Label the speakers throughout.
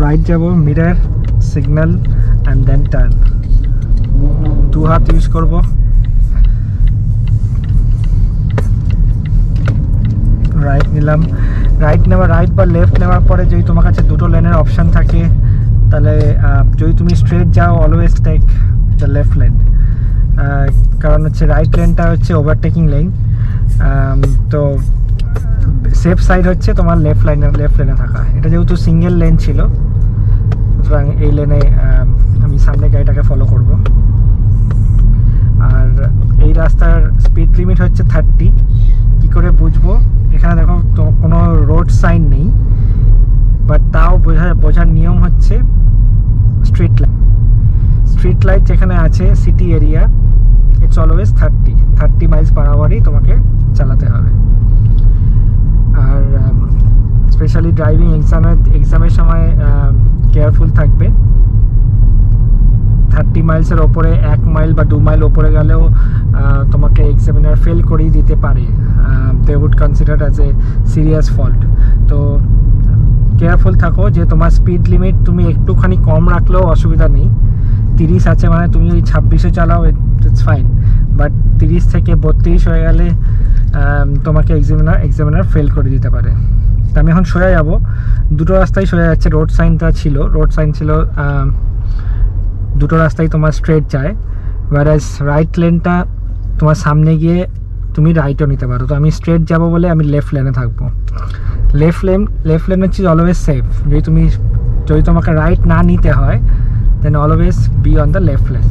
Speaker 1: Right যাব, mirror, signal and then turn. 2 হাত use করব। রাইট নিলাম। রাইট বা লেফট নেওয়ার পরে যদি তোমার কাছে দুটো লেনের অপশান থাকে, তাহলে যদি তুমি স্ট্রেট যাও always take the left lane, কারণ হচ্ছে রাইট লেনটা হচ্ছে ওভারটেকিং লেন। তো সেফ সাইড হচ্ছে তোমার লেফট লেনে থাকা। এটা যেহেতু সিঙ্গেল লেন ছিল, সুতরাং এই লেনে আমি সামনে গাড়িটাকে ফলো করব। আর এই রাস্তার স্পিড লিমিট হচ্ছে 30। কী করে বুঝবো? এখানে দেখো তো কোনো রোড সাইন নেই, বাট তাও বোঝার নিয়ম হচ্ছে স্ট্রিট লাইট যেখানে আছে city area, it's always 30 miles per আওয়ারই তোমাকে চালাতে হবে। আর স্পেশালি ড্রাইভিং এক্সামের সময় কেয়ারফুল থাকবে। 30 মাইলসের ওপরে 1 মাইল বা 2 মাইল ওপরে গেলেও তোমাকে এক্সামিনার ফেল করেই দিতে পারে। They would consider as a serious fault. তো কেয়ারফুল থাকো যে তোমার স্পিড লিমিট তুমি একটুখানি কম রাখলেও অসুবিধা নেই। 30 আছে মানে তুমি ওই 26-এ চালাও, ইটস ফাইন। বাট 30 থেকে 32 হয়ে গেলে তোমাকে এক্সামিনার ফেল করে দিতে পারে। তো আমি এখন সোজা যাব, দুটো রাস্তায় সোজা যাচ্ছে। রোড সাইন ছিল দুটো রাস্তায় তোমার স্ট্রেট যায়, ওয়ারাস রাইট লেনটা তোমার সামনে গিয়ে তুমি রাইটও নিতে পারো। তো আমি স্ট্রেট যাব বলে আমি লেফট লেনে থাকবো। লেফট লেন হচ্ছে অলওয়েজ সেফ। যদি তোমাকে রাইট না নিতে হয়, then always be on the left lane.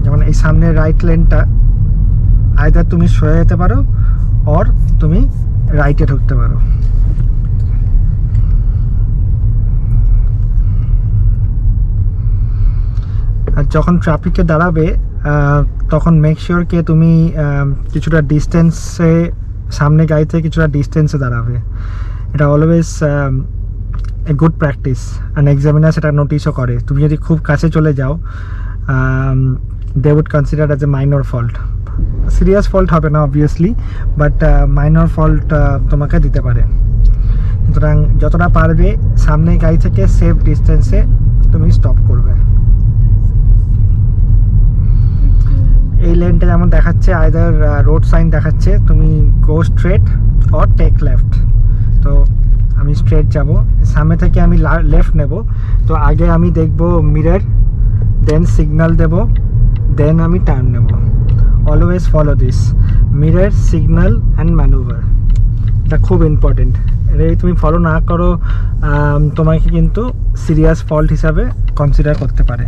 Speaker 1: যেমন এই সামনে রাইট লেনটা আইদার তুমি সরে যেতে পারো অর তুমি রাইটে ঢুকতে পারো। আর যখন ট্রাফিকে দাঁড়াবে তখন মেক শিওর কে তুমি কিছুটা ডিস্টেন্সে, সামনে গাড়ি থেকে কিছুটা ডিস্টেন্সে দাঁড়াবে। এটা always a good practice. And examiner সেটা নোটিশও করে। তুমি যদি খুব কাছে চলে যাও, they would consider as a minor fault. Serious fault হবে না অবভিয়াসলি, বাট মাইনর ফল্ট তোমাকে দিতে পারে। সুতরাং যতটা পারবে সামনে গাড়ি থেকে সেফ ডিস্টেন্সে তুমি স্টপ করবে। এই লেনটা যেমন দেখাচ্ছে, আইদার রোড সাইন দেখাচ্ছে তুমি go straight or take left. তো আমি স্ট্রেট যাব, সামনে থেকে আমি লেফট নেব। তো আগে আমি দেখব মিরর, দেন সিগন্যাল দেব, দেন আমি টার্ন নেব। Always follow this mirror, signal and manoeuvre. এটা খুব ইম্পর্টেন্ট। এটা যদি তুমি ফলো না করো, তোমাকে কিন্তু সিরিয়াস ফল্ট হিসাবে কনসিডার করতে পারে।